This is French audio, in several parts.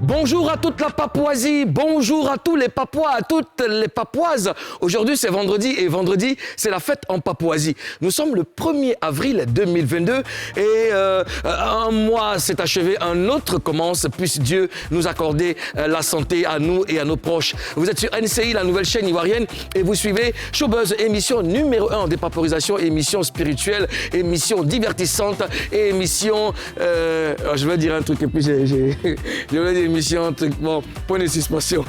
Bonjour à toute la Papouasie, bonjour à tous les Papouas, à toutes les Papouaises. Aujourd'hui, c'est vendredi et vendredi, c'est la fête en Papouasie. Nous sommes le 1er avril 2022 et un mois s'est achevé, un autre commence. Puisse Dieu nous accorder la santé à nous et à nos proches. Vous êtes sur NCI, la nouvelle chaîne ivoirienne, et vous suivez Showbuzz, émission numéro 1 en dépaporisation, émission spirituelle, émission divertissante et émission... je vais dire un truc et puis je vais dire émission, un truc, bon, point de suspension.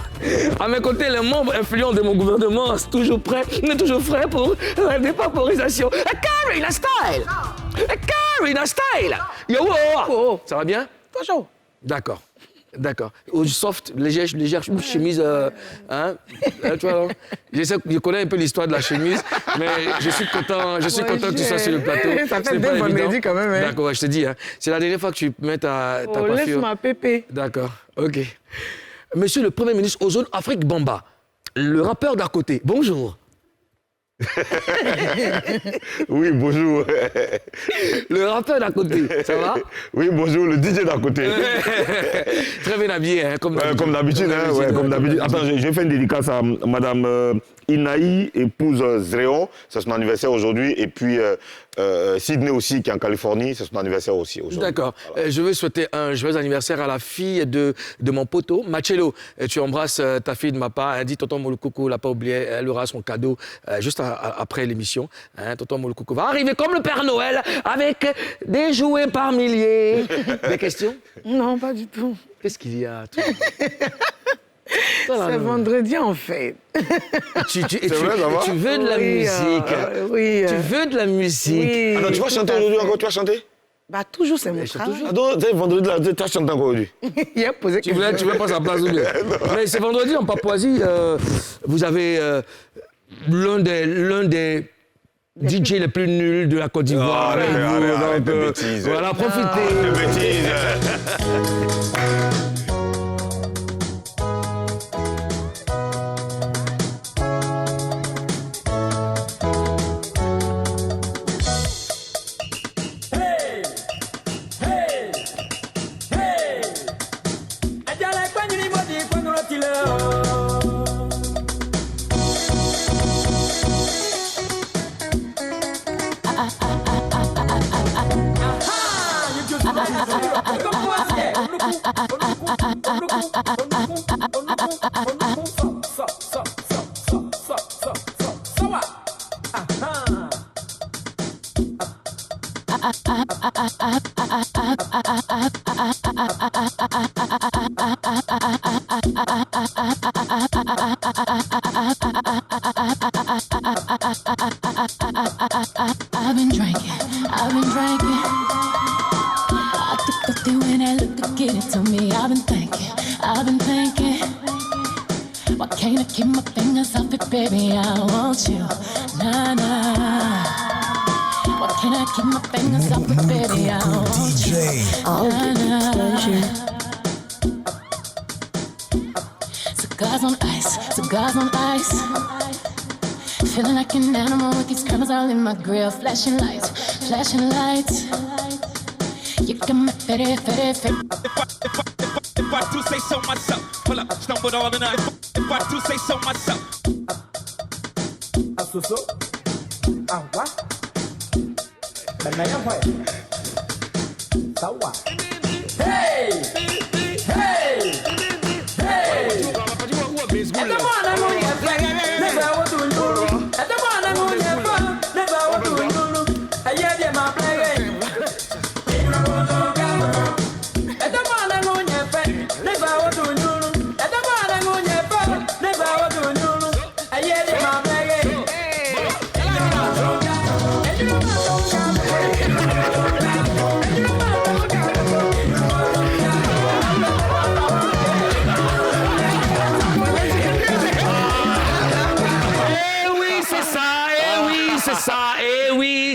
À mes côtés, les membres influents de mon gouvernement sont toujours prêts pour la dépaporisation. Karina Style! Karina Style! Yo, oh. Ça va bien? Bonjour. D'accord. Soft, légère chemise, hein? Tu vois, je connais un peu l'histoire de la chemise, mais je suis content que tu sois sur le plateau. Ça fait 2 vendredis quand même. Hein? D'accord, je te dis, hein, c'est la dernière fois que tu mets ta coiffure. Laisse-moi pépé. D'accord, ok. Monsieur le Premier ministre Ozone Afrique Bamba, le rappeur d'à côté, bonjour. Oui, bonjour. Le rappeur d'à côté, ça va? Oui, bonjour, le DJ d'à côté. Très bien habillé, hein, comme d'habitude. Comme d'habitude. Attends, j'ai fait une dédicace à Madame Inaï, épouse Zréon, c'est son anniversaire aujourd'hui. Et puis Sydney aussi, qui est en Californie, c'est son anniversaire aussi aujourd'hui. D'accord. Voilà. Je veux souhaiter un joyeux anniversaire à la fille de mon poteau, Machello. Tu embrasses ta fille de ma part. Elle dit Tonton Moulokoko l'a pas oublié. Elle aura son cadeau juste après l'émission. Hein, Tonton Moulokoko va arriver comme le Père Noël avec des jouets par milliers. Des questions? Non, pas du tout. Qu'est-ce qu'il y a? C'est vendredi en fait. Tu veux de la musique. Oui. Tu veux de la musique. Oui, alors, tu vas chanter aujourd'hui encore? Tu vas chanter? Bah, toujours, c'est mon travail. Ah, donc, vendredi, là, tu vas chanter encore aujourd'hui? Il a posé tu veux pas sa place ou bien? Mais c'est vendredi en Papouasie. Vous avez l'un des DJ les plus nuls de la Côte d'Ivoire. Arrête de bêtises. Voilà, profitez. De bêtises. I've been drinking. I took a thing when I look to get it to me. I've been thinking. Why can't I keep my fingers off it, baby? I want you, nah. Why can't I keep my fingers off it, baby? I want you, nah. Cigars on ice. Feeling like an animal with these cameras all in my grill. Flashing lights. You got me fetty. If I do say so myself, pull up, stumbled all the night. If I do say so myself.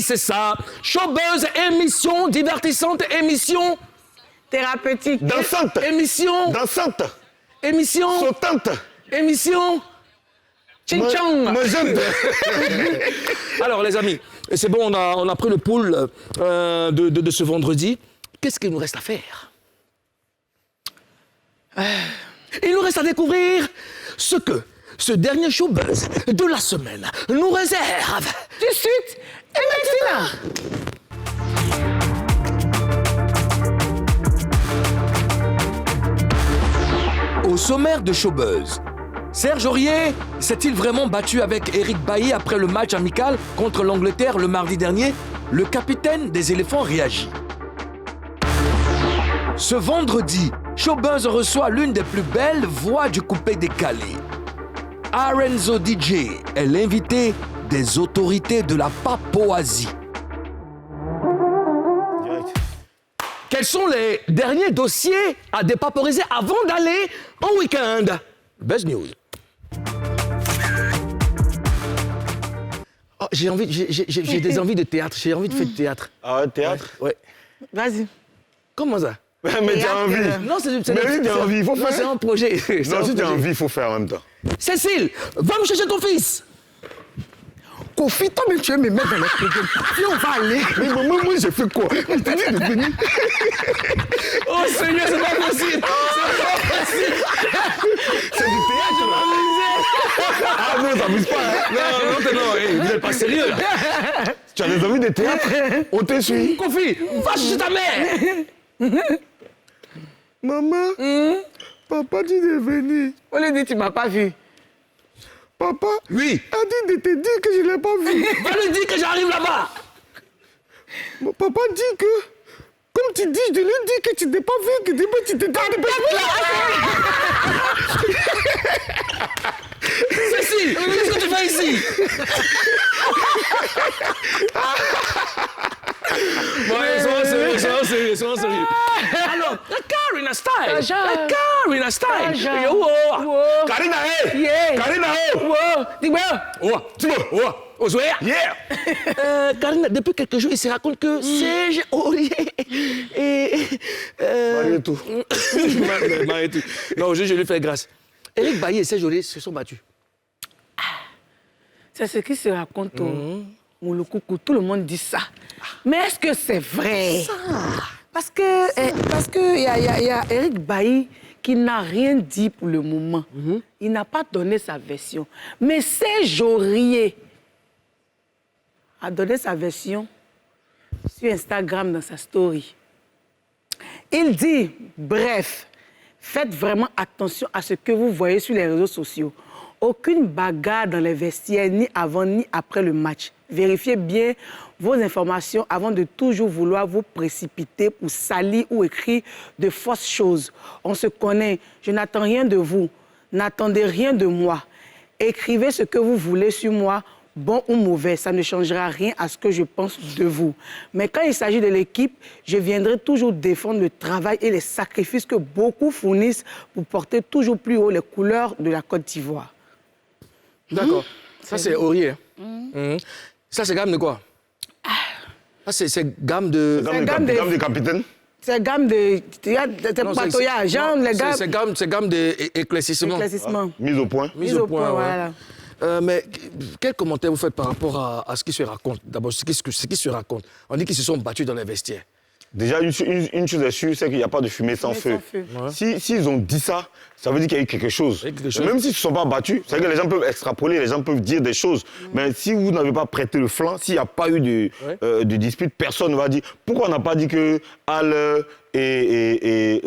C'est ça. Showbuzz, émission divertissante, émission thérapeutique. Dansante. Émission. Dansante. Émission. Sautante. Émission. Ching-chong. Alors les amis, c'est bon, on a pris le pouls de ce vendredi. Qu'est-ce qu'il nous reste à faire? Il nous reste à découvrir ce que ce dernier showbuzz de la semaine nous réserve. Tout de suite, et maintenant. Au sommaire de Showbuzz, Serge Aurier s'est-il vraiment battu avec Eric Bailly après le match amical contre l'Angleterre le mardi dernier? Le capitaine des éléphants réagit. Ce vendredi, Showbuzz reçoit l'une des plus belles voix du coupé-décalé. Arenzo DJ est l'invité des autorités de la Papouasie. Direct. Quels sont les derniers dossiers à dépaporiser avant d'aller en week-end? Best news. Oh, j'ai des envies de théâtre. J'ai envie de faire du théâtre. Ah ouais, théâtre. Ouais. Vas-y. Comment ça? Mais t'as envie. Non, c'est Mais si t'as envie, il faut non, faire. c'est un projet. C'est Non, un si t'as projet. envie, il faut faire en même temps. Cécile, va me chercher ton fils. Kofi, toi, mais tu veux me mettre dans les problèmes. Puis on va aller. Mais moi, j'ai fait quoi? Je t'ai dit de venir. Oh Seigneur, c'est pas possible. C'est pas possible. C'est du théâtre, là. Ah non, ça bouge pas, hein. Non, hey, vous n'êtes pas sérieux là. Tu as des envies de théâtre? On te suit. Kofi, va chercher ta mère. Maman, papa dit de venir. On lui dit, tu m'as pas vu. Papa Oui. a dit de te dire que je ne l'ai pas vu. Va lui dire que j'arrive là-bas. Mon papa dit que, comme tu dis, je lui dis que tu n'es pas vu, que tu t'es pas Cécile, qu'est-ce que tu fais ici? Bon, sois sérieux. Alors, la Karina style. La Karina style. Karina, hey! Yeah. Karina, oh! Wow, dis-moi. Yeah. Karina, depuis quelques jours, il se raconte que Serge Aurier et... Marie-tout. Marie-tout. Non, je lui fais grâce. Eric Bailly et Serge Aurier se sont battus. C'est ce qui se raconte au Mouloukoukou. Tout le monde dit ça. Mais est-ce que c'est vrai? Parce que y a Eric Bailly qui n'a rien dit pour le moment. Il n'a pas donné sa version. Mais Serge Aurier a donné sa version sur Instagram dans sa story. Il dit, bref, faites vraiment attention à ce que vous voyez sur les réseaux sociaux. Aucune bagarre dans les vestiaires, ni avant ni après le match. Vérifiez bien vos informations avant de toujours vouloir vous précipiter pour salir ou écrire de fausses choses. On se connaît, je n'attends rien de vous. N'attendez rien de moi. Écrivez ce que vous voulez sur moi, bon ou mauvais. Ça ne changera rien à ce que je pense de vous. Mais quand il s'agit de l'équipe, je viendrai toujours défendre le travail et les sacrifices que beaucoup fournissent pour porter toujours plus haut les couleurs de la Côte d'Ivoire. D'accord. Ça, c'est Aurier. Ça, c'est gamme de quoi? Ça, c'est gamme de... Gamme de capitaine. C'est gamme de... Tu as des Non, patouillages, genre les gars... C'est gamme d'éclaircissement. Éclaircissement. Mise au point. Mise au point, voilà. Mais quel commentaire vous faites par rapport à ce qui se raconte? D'abord, ce qui se raconte. On dit qu'ils se sont battus dans les vestiaires. Déjà, une chose est sûre, c'est qu'il n'y a pas de fumée sans feu. S'ils ont dit ça, ça veut dire qu'il y a eu quelque chose. Même s'ils ne se sont pas battus, c'est-à-dire que les gens peuvent extrapoler, les gens peuvent dire des choses. Mais si vous n'avez pas prêté le flanc, s'il n'y a pas eu de dispute, personne ne va dire. Pourquoi on n'a pas dit que Al et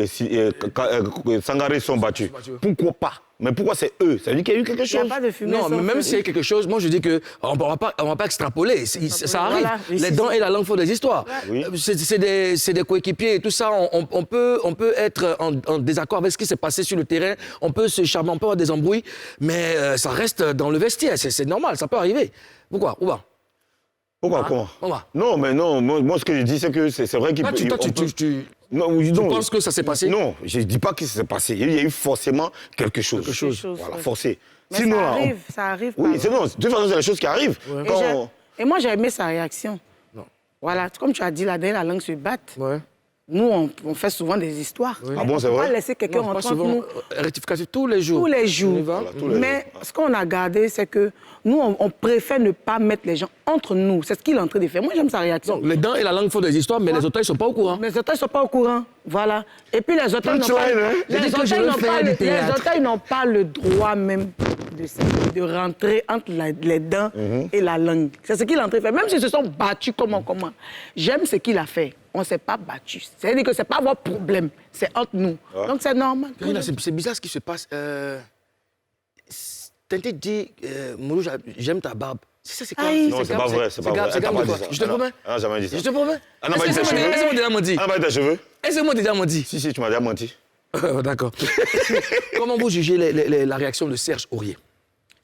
Sangaré sont battus? Pourquoi pas? Mais pourquoi c'est eux? Ça veut dire qu'il y a eu quelque chose. Il n'y a pas de fumée Non, sans mais même feu. s'il y a quelque chose, moi je dis qu'on ne va pas extrapoler. Ça arrive. Voilà. Les dents et la langue font des histoires. Oui. C'est des coéquipiers et tout ça. On peut être en désaccord avec ce qui s'est passé sur le terrain. On peut se charmer, on peut avoir des embrouilles. Mais ça reste dans le vestiaire. C'est normal, ça peut arriver. Pourquoi? Où va? Pourquoi? Comment? On va. Non, mais non. Moi, ce que je dis, c'est que c'est vrai qu'il peut... Non, Tu penses que ça s'est passé? Non, je ne dis pas que ça s'est passé. Il y a eu forcément quelque chose. Quelque chose, Voilà, ouais. forcé. Mais Sinon, ça arrive. Oui, par- c'est non. De toute façon, c'est les choses qui arrivent. Et moi, j'ai aimé sa réaction. Non. Voilà, comme tu as dit, là, la langue se batte. Ouais. Nous, on fait souvent des histoires. Oui. Ah bon, c'est vrai? On ne peut pas laisser quelqu'un rentrer entre nous. Rectificatif tous les jours. Tous les jours. Voilà, tous les Mais jours. ce qu'on a gardé, c'est que nous, on préfère ne pas mettre les gens entre nous. C'est ce qu'il est en train de faire. Moi, j'aime sa réaction. Les dents et la langue font des histoires, mais les auteurs, ils ne sont pas au courant. Mais les auteurs ne sont pas au courant. Voilà. Et puis les auteurs n'ont pas... Les auteurs, ils n'ont pas le droit même de rentrer entre les dents et la langue. C'est ce qu'il est en train de faire. Même s'ils se sont battus comment. J'aime ce qu'il a fait. On ne s'est pas battus. C'est-à-dire que ce n'est pas votre problème. C'est entre nous. Ah. Donc c'est normal. Karina, c'est bizarre ce qui se passe. Tintin dit, Moulou, j'aime ta barbe. C'est quoi? Aïe. Non, c'est pas vrai, c'est pas vrai. C'est Elle t'a gamme pas de quoi? dit ça. Je te promets. Elle n'a jamais dit ça. Je te promets. Elle n'a pas dit tes cheveux. Est-ce que moi déjà menti? Elle n'a pas dit tes cheveux. Est-ce que moi déjà menti? Si, tu m'as déjà menti. D'accord. Comment vous jugez la réaction de Serge Aurier?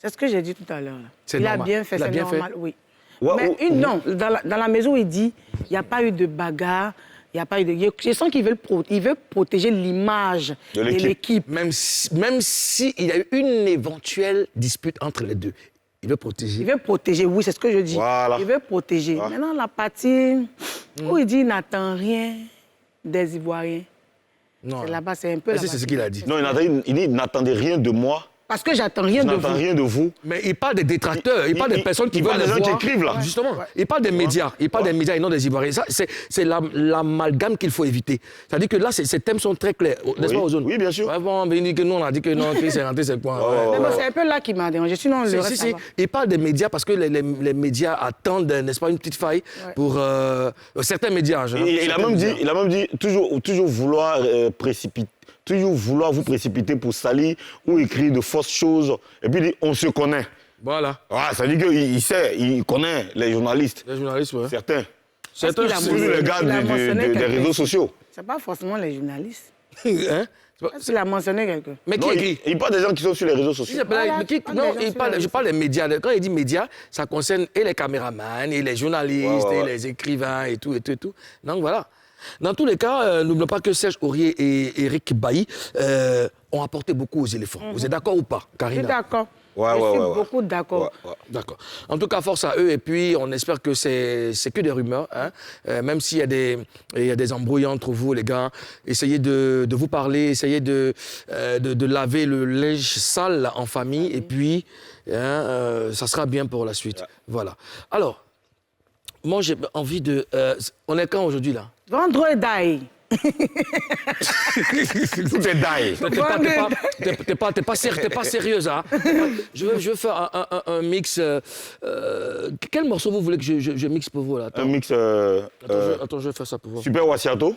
C'est ce que j'ai dit tout à l'heure. C'est Il a normal. bien fait, Il a c'est bien normal, fait. oui. Ouais, Mais non, dans la maison, il dit, il n'y a pas eu de bagarre, il n'y a pas eu de... Je sens qu'il veut protéger l'image De de l'équipe. l'équipe. Même si il y a eu une éventuelle dispute entre les deux, il veut protéger. Il veut protéger, oui, c'est ce que je dis. Voilà. Il veut protéger. Voilà. Maintenant, la partie où il dit, il n'attend rien des Ivoiriens. Non. C'est là-bas, c'est un peu Est-ce que là-bas. c'est ce qu'il a dit? Non, il dit n'attendez rien de moi. Parce que j'attends rien Je de n'attends vous. rien de vous. Mais il parle des détracteurs, il parle des personnes qui il veulent parle des les gens qui voir. écrivent, là. Justement, il parle des médias. Il parle des médias et non des Ivoiriens. Ça, c'est l'amalgame qu'il faut éviter. C'est-à-dire que là, ces thèmes sont très clairs, n'est-ce pas, Ozone? Oui, bien sûr. Ouais, bon, mais il dit que nous, on a dit que non, Chris est rentré, c'est le point. Ouais. Mais bon, c'est un peu là qui m'a dérangé. Sinon, le reste, ça va. Il parle des médias parce que les médias attendent, n'est-ce pas, une petite faille pour certains médias. Il a même dit toujours vouloir précipiter. Toujours vouloir vous précipiter pour salir ou écrire de fausses choses. Et puis il dit, on se connaît. Voilà. Ah, ça veut dire qu'il sait, il connaît les journalistes. Les journalistes, ouais. Certains. Certains, qu'il a Surtout les gars Il a mentionné des quelqu'un. réseaux sociaux. C'est pas forcément les journalistes. hein? Il a mentionné quelqu'un. Mais qui Non, écrit? il parle des gens qui sont sur les réseaux Si sociaux. j'appelle- Voilà, mais qui- pas non, des gens je parle des médias. Quand il dit médias, ça concerne et les caméramans, et les journalistes, Ouais. et les écrivains, et tout. Donc voilà. Dans tous les cas, n'oublions pas que Serge Aurier et Eric Bailly ont apporté beaucoup aux éléphants. Vous êtes d'accord ou pas, Je Karina? suis d'accord. Ouais, je ouais, suis ouais, ouais. beaucoup d'accord. Ouais. D'accord. En tout cas, force à eux. Et puis, on espère que c'est que des rumeurs. Hein. Même s'il y a des embrouilles entre vous, les gars, essayez de vous parler, essayez de laver le linge sale en famille. Et puis, ça sera bien pour la suite. Voilà. Alors, moi, j'ai envie de... on est quand aujourd'hui, là? Vendredi. Tout est die. T'es pas sérieuse, hein? Je veux faire un mix. Quel morceau vous voulez que je mixe pour vous, là? Attends. Un mix Attends, je vais faire ça pour vous. Super Wassiato.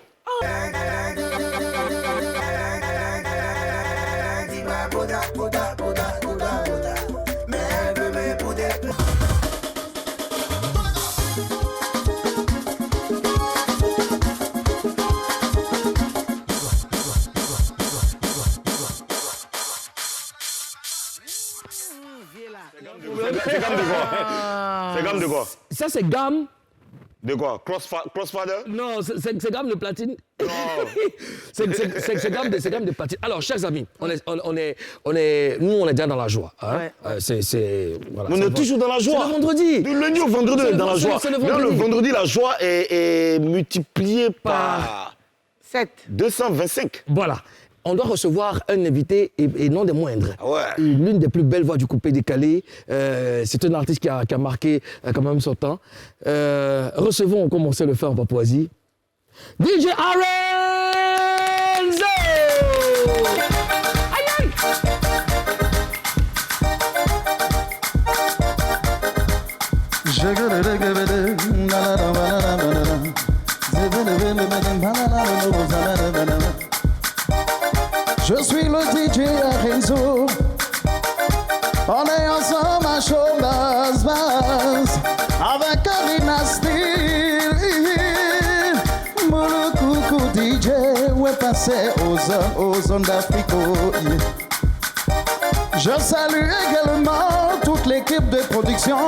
C'est gamme de quoi? C'est gamme de quoi? Ça, c'est gamme. De quoi? Crossfather? Non, c'est gamme de platine. Non. c'est gamme de platine. Alors, chers amis, nous, on est déjà dans la joie. Hein? Ouais. Voilà, On est toujours dans la joie. C'est le vendredi. Du lundi au vendredi, on est dans la joie. C'est le D'ailleurs, vendredi. le vendredi, la joie est multipliée par 7. 225. Voilà. On doit recevoir un invité et non des moindres. Ah ouais. L'une des plus belles voix du coupé décalé. C'est un artiste qui a marqué quand même son temps. Recevons, comme on sait le faire en Papouasie, DJ Arenzo! Aïe, aïe! Je suis le DJ Arenzo. On est ensemble à Showbiz Buzz avec Karina Steel. Moulou coucou DJ, ouais passé aux zones d'Afrique. Je salue également toute l'équipe de production.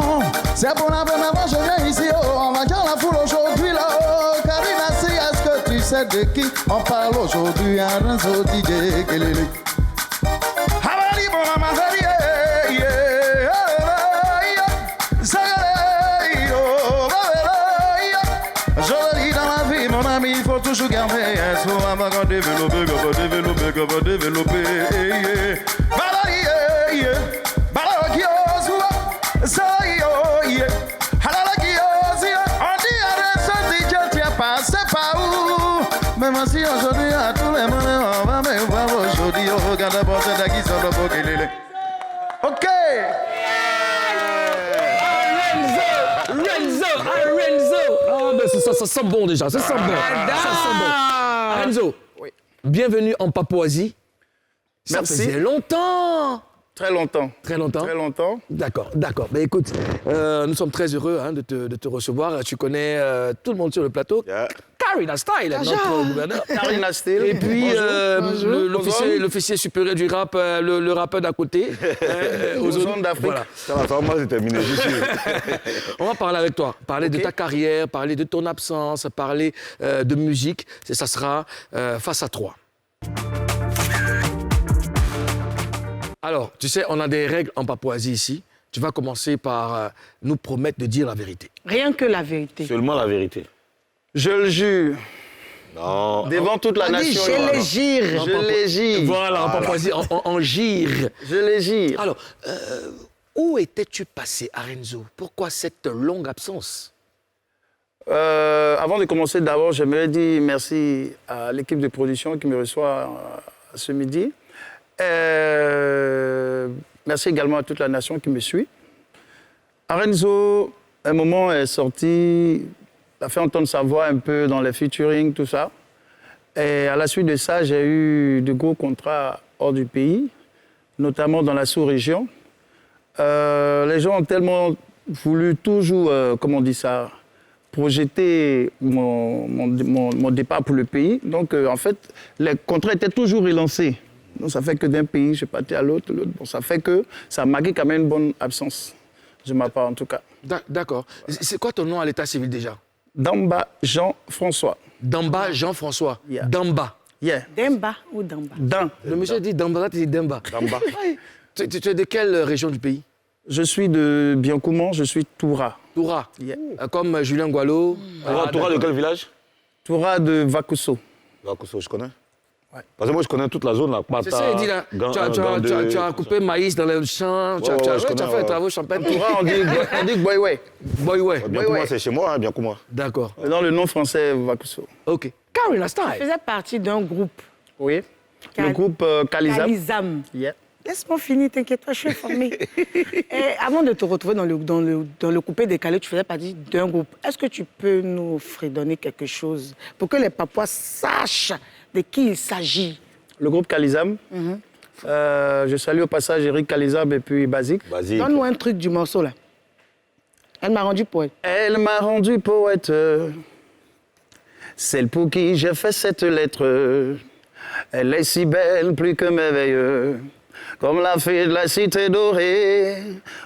C'est pour la première fois que je viens ici. On va dire la foule aujourd'hui là. Karina, si est-ce que tu sais de qui on parle aujourd'hui? Arenzo DJ Kelele. Habari bon amazari, je le dis dans la vie, mon ami, il faut toujours garder yes, oh, I'm gonna développer, yeah. Baladi, yeah. Baladi, yeah. So, yeah. Halala, yeah. On dit à ressortir, tu as passé par où? Même si aujourd'hui, à tous les moments, on va me voir aujourd'hui. Oh, regarde la porte d'acquis sur le bokeh. OK. Renzo. Ah, ben ça sent bon déjà, ça sent bon. Renzo, Oui. bienvenue en Papouasie. Ça Merci. faisait longtemps. Très longtemps. Très longtemps. Très longtemps. D'accord. Ben écoute, nous sommes très heureux de te recevoir. Tu connais tout le monde sur le plateau. Yeah. Karina Style, notre gouverneur. Karina Steele. Et puis Bonjour. l'officier supérieur du rap, le rappeur d'à côté. Aux zones d'Afrique. Voilà. Ça va, moi, c'est terminé, je suis. On va parler avec toi, parler de ta carrière, parler de ton absence, parler de musique. Ça sera face à toi. Alors, tu sais, on a des règles en Papouasie ici. Tu vas commencer par nous promettre de dire la vérité. Rien que la vérité. Seulement la vérité. Je le jure. Non. Devant toute la On dit, nation. je les gire. Je les gire. Voilà, en Papouasie, en gire. Je les gire. Alors, où étais-tu passé, Arenzo? Pourquoi cette longue absence? Avant de commencer, d'abord, j'aimerais dire merci à l'équipe de production qui me reçoit ce midi. Merci également à toute la nation qui me suit. Arenzo, un moment, est sorti, a fait entendre sa voix un peu dans les featuring, tout ça. Et à la suite de ça, j'ai eu de gros contrats hors du pays, notamment dans la sous-région. Les gens ont tellement voulu toujours, comment on dit ça, projeter mon départ pour le pays. Donc, en fait, les contrats étaient toujours relancés. Donc, ça fait que d'un pays, je suis parti à l'autre. Bon, ça fait que ça a marqué quand même une bonne absence, de ma part en tout cas. D'accord. C'est quoi ton nom à l'état civil déjà? Damba Jean-François. Damba Jean-François. Yeah. Damba. Yeah. Demba ou Damba? Dan. Le monsieur dit Damba, là tu dis Demba. Damba. Ouais. Tu es de quelle région du pays? Je suis de Biancoumont, je suis Toura. Toura. Yeah. Comme Julien Gualo. Toura de quel village? Toura de Vakuso. Vakuso, je connais. Ouais. Parce que moi, je connais toute la zone, là. C'est ça, il dit là. Tu as coupé maïs dans le champ, tu as fait les travaux champêtres. Toura, on dit Gboywe. Boy, Bien pour moi, c'est chez moi, bien pour moi. D'accord. Dans le nom français, Vakuso. Ok. Karina Tu Style. faisais partie d'un groupe. Oui. Cal- Le groupe Kalizam. Kalizam. Yeah. Laisse-moi finir, t'inquiète pas, je suis informée. Et avant de te retrouver dans le coupé décalé, tu faisais partie d'un groupe. Est-ce que tu peux nous fredonner quelque chose pour que les Papouas sachent de qui il s'agit? Le groupe Kalizam. Je salue au passage Eric Kalizam et puis Basique. Vas-y. Donne-nous un truc du morceau, là. Elle m'a rendu poète. Elle m'a rendu poète, celle pour qui j'ai fait cette lettre. Elle est si belle, plus que merveilleuse, comme la fée de la cité dorée.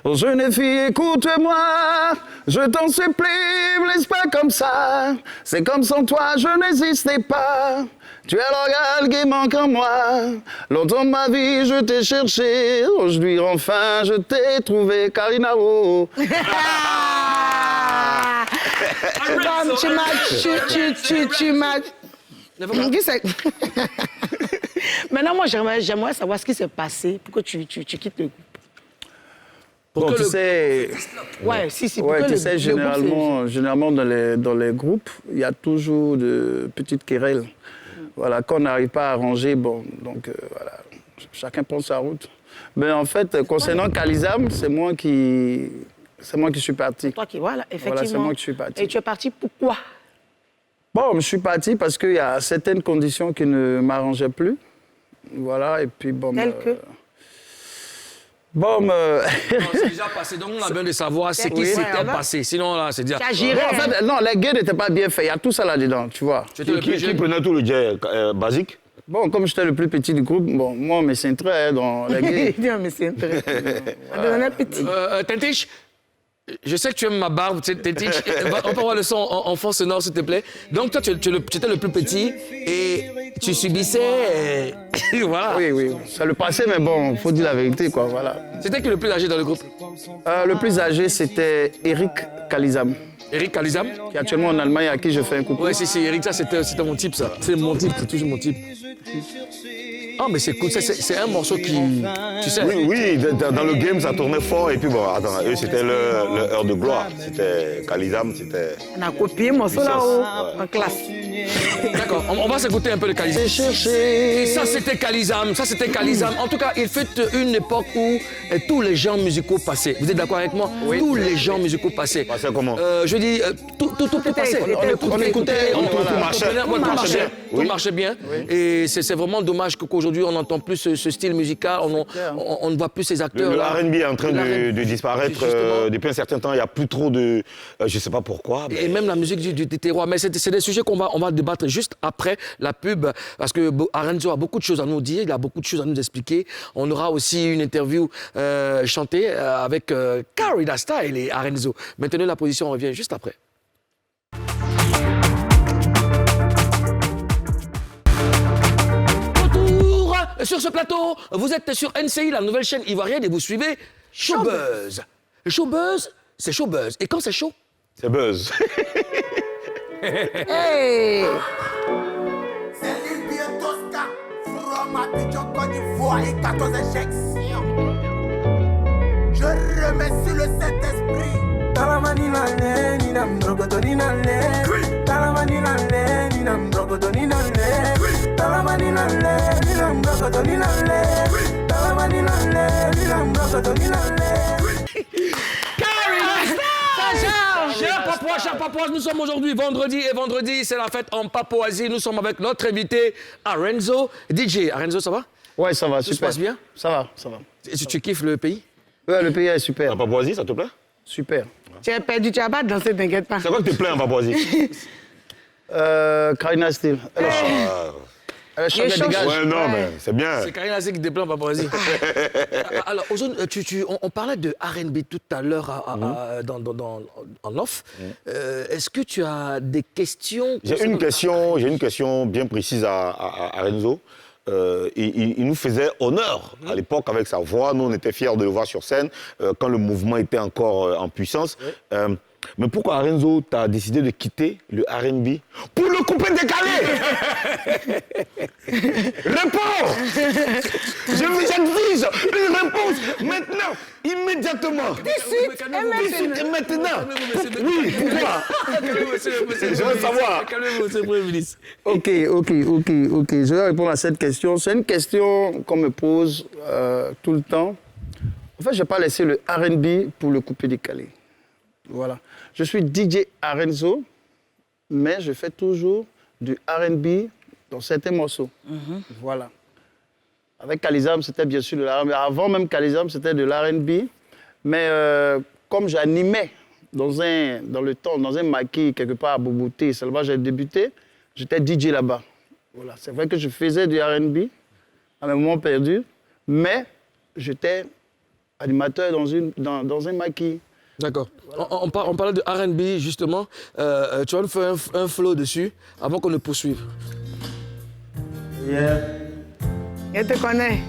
Oh, jeune fille, écoute-moi, je t'en supplie, me laisse pas comme ça. C'est comme sans toi, je n'existais pas. Tu es l'organe qui manque en moi. Longtemps de ma vie, je t'ai cherché. Aujourd'hui, enfin, je t'ai trouvé, Karina. Oh. Tu m'as... Qui c'est? Maintenant, moi, j'aimerais savoir ce qui s'est passé pour que tu quittes le groupe. Bon, tu sais, Ouais, si, pour ouais, que tu le sais, groupe, généralement dans les groupes, il y a toujours de petites querelles. Voilà, qu'on n'arrive pas à arranger, bon, donc voilà, chacun prend sa route. Mais en fait, concernant Kalizam, c'est moi qui suis parti. Toi qui, voilà, effectivement. Voilà, c'est moi qui suis parti. Et tu es parti pourquoi? Bon, je suis parti parce qu'il y a certaines conditions qui ne m'arrangeaient plus. Voilà, et puis bon... Telles que? Bon, C'est déjà passé, donc on a besoin de savoir ce qui Oui. s'était Ouais, passé. Sinon, là, c'est dire. Tu as géré. en fait, non, les gays n'étaient pas bien faits. Il y a tout ça là-dedans, tu vois. Tu étais le plus Qui jeune. prenait tout le jet basique? Bon, comme j'étais le plus petit du groupe, bon, moi, mes centrés dans les gays. Non, mais c'est intéressant. On est petit. Tintich, je sais que tu aimes ma barbe, Tintich. On peut avoir le son en fond sonore, s'il te plaît. Donc, toi, tu étais le plus petit et tu subissais. Voilà. Oui, ça le passait, mais bon, faut dire la vérité, quoi, voilà. C'était qui le plus âgé dans le groupe? Le plus âgé, c'était Eric Kalizam. Eric Kalizam. qui est actuellement en Allemagne, à qui je fais un coucou. Ouais, si, Eric, ça c'était mon type, ça. C'est mon type, c'est toujours mon type. Ah, mais c'est cool, c'est un morceau qui. Tu sais. Oui, dans le game, ça tournait fort. Et puis bon, attends, eux, c'était leur heure de gloire. C'était Kalizam, c'était. On a copié mon morceau là-haut, en classe. D'accord, on va s'écouter un peu de Kalizam. Et ça, c'était Kalizam, En tout cas, il fait une époque où tous les genres musicaux passaient. Vous êtes d'accord avec moi? Oui. Tous les genres musicaux passaient. Passaient comment? Je dis, tout passait. On écoutait, tout marchait bien. Et c'est vraiment dommage qu'aujourd'hui, on n'entend plus ce style musical, on ne voit plus ces acteurs. Le R&B est en train de disparaître depuis un certain temps. Il n'y a plus trop de... je ne sais pas pourquoi. Mais... Et même la musique du terroir. Mais c'est des sujets qu'on va débattre juste après la pub, parce que Arenzo a beaucoup de choses à nous dire, il a beaucoup de choses à nous expliquer. On aura aussi une interview chantée avec Carida Style et Arenzo. Maintenant, la position, on revient juste après. Retour sur ce plateau, vous êtes sur NCI, la nouvelle chaîne ivoirienne, et vous suivez Showbuzz. Showbuzz, c'est Showbuzz. Et quand c'est chaud? C'est buzz. Hey! C'est l'île Tosca, from Abidjan, Côte d'Ivoire et 14 échecs. Je remets sur le Saint-Esprit. Talamanina ninam drogodonina le. Talamanina ninam drogodonina le. Talamanina ninam drogodonina le. Talamanina ninam drogodonina le. Chers Papouas, nous sommes aujourd'hui vendredi et vendredi, c'est la fête en Papouasie. Nous sommes avec notre invité Arenzo, DJ. Arenzo, ça va? Ouais, ça va, Tout super. se passe bien? Ça va, ça va. Et tu kiffes le pays? Ouais, le pays est super. En Papouasie, ça te plaît? Super. Tu as perdu, tu n'as pas dansé, t'inquiète pas. C'est quoi que tu plais en Papouasie? Karina Steele. Elle chante des gages. Ouais, non, mais c'est bien. C'est Karina qui déplace en Papouasie. Alors, Ozone, on parlait de R&B tout à l'heure en off. Est-ce que tu as des questions? J'ai une question bien précise à Renzo. Il nous faisait honneur à l'époque avec sa voix. Nous, on était fiers de le voir sur scène quand le mouvement était encore en puissance. Mais pourquoi, Renzo, tu as décidé de quitter le R&B pour le couper décalé? Réponds! J'exige une réponse maintenant, immédiatement. D'ici, et maintenant. Oui, pourquoi? Je veux savoir. Calmez-vous, monsieur le Premier ministre. Ok. Je vais répondre à cette question. C'est une question qu'on me pose tout le temps. En fait, je n'ai pas laissé le R&B pour le couper décalé. Voilà. Je suis DJ Arenzo, mais je fais toujours du R&B dans certains morceaux. Voilà. Avec Kalizam, c'était bien sûr de l'R&B. Avant même Kalizam, c'était de l'R&B. Mais comme j'animais dans un maquis quelque part à Boboté, c'est là-bas que j'ai débuté, j'étais DJ là-bas. Voilà. C'est vrai que je faisais du R&B à mes moments perdus, mais j'étais animateur dans un maquis. D'accord. On parlait de R&B, justement. Tu vas nous faire un flow dessus avant qu'on ne poursuive. Yeah. Elle te connaît.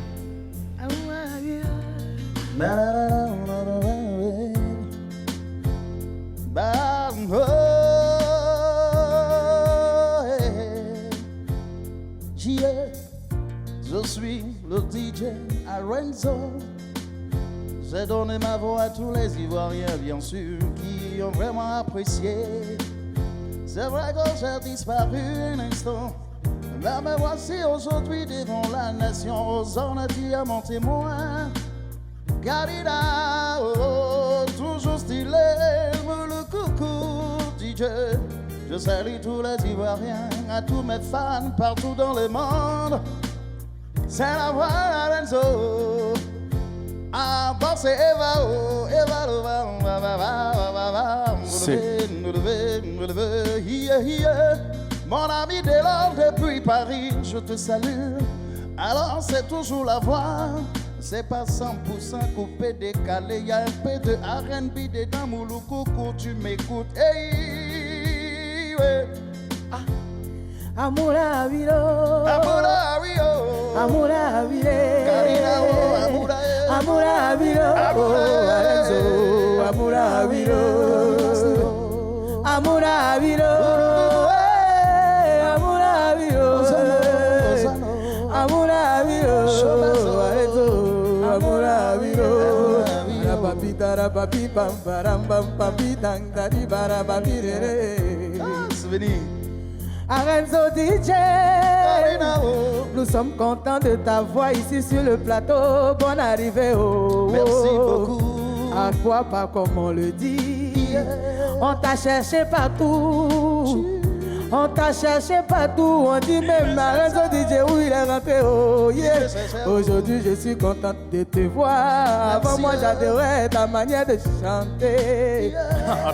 Je suis le DJ Arenzo. J'ai donné ma voix à tous les Ivoiriens, bien sûr, qui ont vraiment apprécié. C'est vrai que j'ai disparu un instant, mais me voici aujourd'hui devant la nation, osant dire à mon témoin. Carida, toujours stylé, me le coucou, DJ. Je salue tous les Ivoiriens, à tous mes fans partout dans le monde. C'est la voix d'Arenzo. Ah, bon, c'est Eva, mon ami dès lors depuis Paris, je te salue. Alors c'est toujours la voix, c'est pas 100% coupé, décalé. Y'a un peu de R&B dedans, Mouloukoukou, tu m'écoutes. Hey, ouais. Amoura Viro, Amoura Viro, Amoura Vire, Carina, Amoura, Amoura Viro, Arenzo, Amoura Viro, Arenzo DJ, nous sommes contents de ta voix ici sur le plateau. Bonne arrivée, oh. Merci beaucoup. À quoi pas comme on le dit. On t'a cherché partout. On t'a cherché partout. On dit même Arenzo DJ où il est rentré, oh yeah. Aujourd'hui je suis contente de te voir. Avant moi j'adorais ta manière de chanter.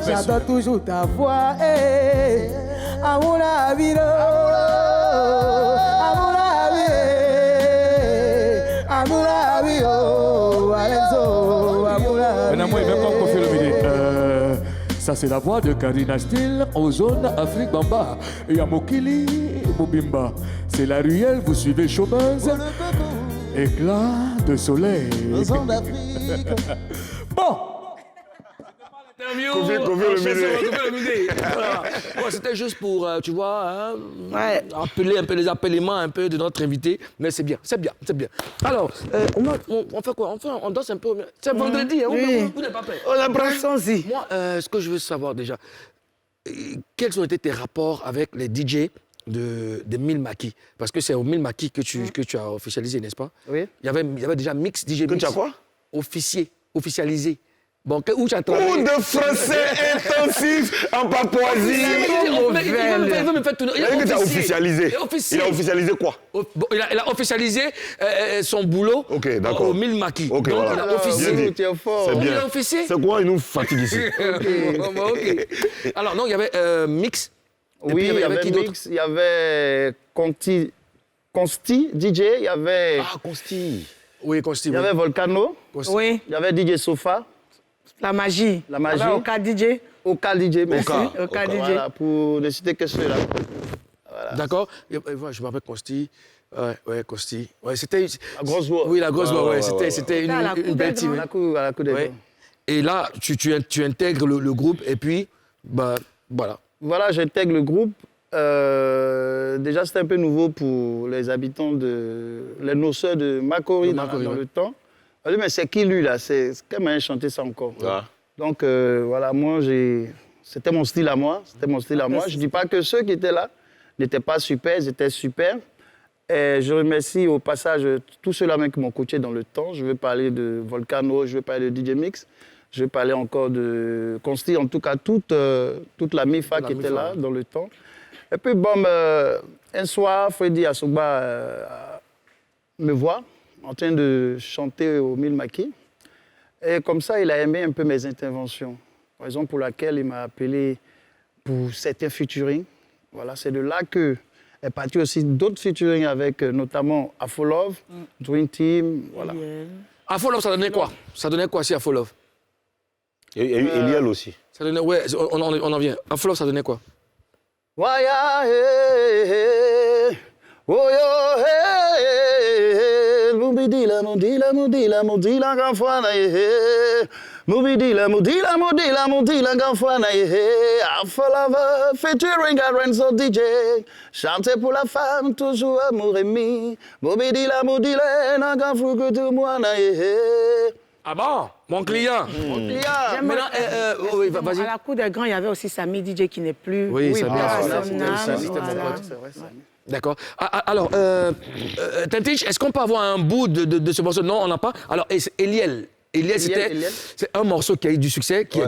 J'adore toujours ta voix. Hey. Amuna Aviro, Amuna Aviro, Amuna Aviro, Arenzo, Amuna Aviro. Maintenant, moi, il veut pas confier le midi. Ça, c'est la voix de Karina Steele en zone Afrique Bamba. Et à Mokili, Mobimba. C'est la ruelle, vous suivez chômeuse. Éclat de soleil. Zone d'Afrique. Bon. Voilà. Bon, c'était juste pour, tu vois, hein, appeler un peu les appellements un peu de notre invité. Mais c'est bien, c'est bien, c'est bien. Alors, on fait quoi? On danse un peu. C'est vendredi, hein, Oui. vous n'êtes pas prêts? On a pris. Moi, ce que je veux savoir déjà, quels ont été tes rapports avec les DJ de Mille Maquis? Parce que c'est au Mille Maquis que tu as officialisé, n'est-ce pas? Oui. Il y avait déjà Mix, DJ Que Mix. tu as quoi? Officialisé. Bon, où tu as travaillé? Cours de français intensif en Papouasie. Il veut me faire tourner. Il a dit que tu as officialisé. Il Il a officialisé quoi? Il a officialisé son boulot Ok, d'accord. au Mille Maquis. Ok, Donc, voilà. il a officié. Bien dit. Tu es fort. C'est Il bien. a officié. C'est quoi? Il nous fatigue ici. Ok. Alors, non, il y avait Mix. Et Oui, puis, il y avait qui d'autre? Mix, il y avait Consti DJ, il y avait, Ah, Consti. Oui, Consti. il y avait Volcano, Oui, il y avait DJ Sofa, la magie. La magie. Alors, Oka DJ. Oka DJ, merci. Oka DJ. Voilà, pour ne citer que ceux-là. D'accord. Je me rappelle Consti. Ouais, Consti. Ouais, c'était. La grosse voix. Oui, la grosse voix, ouais. ouais, C'était une À la cour belle des team. grands. À la coup des Ouais. grands. Et là, tu intègres le groupe et puis, bah, voilà. Voilà, j'intègre le groupe. Déjà, c'était un peu nouveau pour les habitants les noceurs de Makori dans le temps. On dit, mais c'est qui lui là? C'est quand même chanté ça encore. Ouais. Donc voilà, moi, c'était mon style à moi. C'était mon style à moi. Je ne dis pas que ceux qui étaient là n'étaient pas super, ils étaient super. Et je remercie au passage tous ceux-là même qui m'ont coaché dans le temps. Je veux parler de Volcano, je veux parler de DJ Mix, je veux parler encore de Consti, en tout cas toute la MIFA qui était là dans le temps. Et puis bon, un soir, Freddy Asogba me voit en train de chanter au Mille Maquis. Et comme ça, il a aimé un peu mes interventions. Raison pour laquelle il m'a appelé pour certains featuring. Voilà, c'est de là que est parti aussi d'autres featuring avec notamment Afolov, Dream Team, voilà. Afolov, ça donnait quoi? Ça donnait quoi si Afolov? Il y a eu Eliel aussi. Ça donnait, ouais, on en vient. Afolov, ça donnait quoi? Waya, hey, hey, oh yo, hey, mubidila, mudila, mudila, mudila, gafwana, hey, mubidila, mudila, mudila, mudila, gafwana, hey, Afolava, featuring Arenzo DJ, chanter pour la femme, toujours amour et mi, mubidila, mudila, nagafu que tout moi, hey. Ah bon? Mon client. Mon client. Maintenant, oui, vas-y. À la cour des grands, il y avait aussi Samy DJ qui n'est plus. Oui, Samy, son âme, c'était mon voilà. pote. D'accord. Alors, Tintich, est-ce qu'on peut avoir un bout de ce morceau? Non, on n'a pas. Alors, Eliel. Eliel, c'est un morceau qui a eu du succès, qui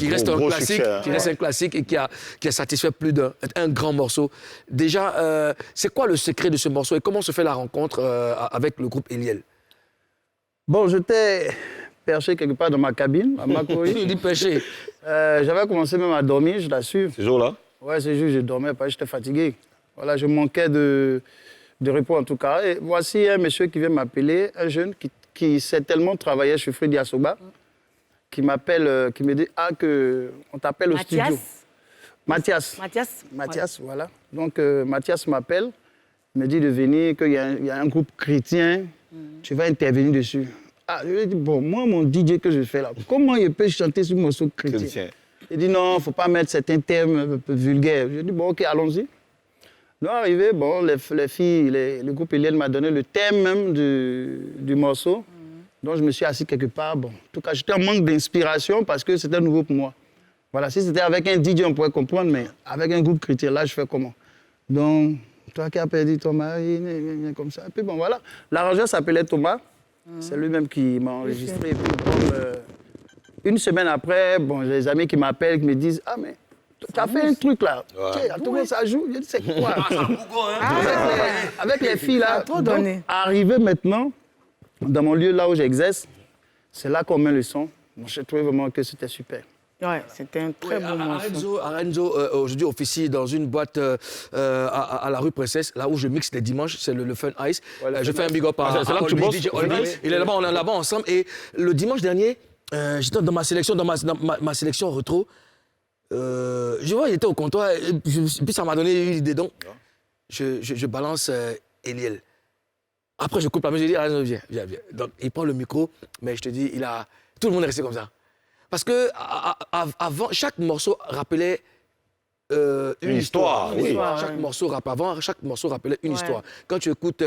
reste un classique, qui reste un classique et qui a satisfait plus d'un grand morceau. Déjà, c'est quoi le secret de ce morceau et comment se fait la rencontre avec le groupe Eliel? Bon, j'étais perché quelque part dans ma cabine, à Makori. Il dit perché. J'avais commencé même à dormir, je l'assure. Ces jours-là? Ouais, ces jours, je dormais pas, j'étais fatigué. Voilà, je manquais de repos en tout cas. Et voici un monsieur qui vient m'appeler, un jeune qui sait tellement travailler chez Freddy Asogba, qui m'appelle, qui me dit on t'appelle au studio. Mathias, voilà. Donc Mathias m'appelle, il me dit de venir, qu'il y a un groupe chrétien, tu vas intervenir dessus. Ah, je lui ai dit, bon, moi, mon DJ que je fais là, comment il peut chanter ce morceau chrétien? Il dit non, il ne faut pas mettre certains termes un peu vulgaires. Je dis bon, ok, allons-y. Donc, arrivé, bon, les filles, le groupe Eliel m'a donné le thème même du morceau. Donc, je me suis assis quelque part. Bon, en tout cas, j'étais en manque d'inspiration parce que c'était nouveau pour moi. Voilà, si c'était avec un DJ, on pourrait comprendre, mais avec un groupe chrétien, là, je fais comment? Donc, toi qui as perdu ton mari, comme ça. Et puis bon, voilà. L'arrangeur s'appelait Thomas. C'est lui-même qui m'a enregistré. Et puis, bon, une semaine après, bon, j'ai des amis qui m'appellent, qui me disent « Ah, mais tu as fait un truc là. Ouais. À tout le monde, ça joue. » Je dis « C'est quoi ?» Avec les filles là, arrivé maintenant, dans mon lieu là où j'exerce, c'est là qu'on met le son. Bon, j'ai trouvé vraiment que c'était super. Ouais, c'était un très bon morceau. Arenzo aujourd'hui officie dans une boîte à la rue Princesse, là où je mixe les dimanches, c'est le Fun Ice. Ouais, je fais un big up à DJ Olby. Il est là-bas, on est là-bas ensemble. Et le dimanche dernier, j'étais dans ma sélection, ma sélection retro. Je vois, il était au comptoir, et puis ça m'a donné une idée. Donc, je balance Eliel. Après, je coupe la musique, je dis, Arenzo, viens. Donc, il prend le micro, mais je te dis, tout le monde est resté comme ça. Parce que avant, chaque morceau rappelait une histoire. Oui. Chaque morceau rappelait une histoire. Quand tu écoutes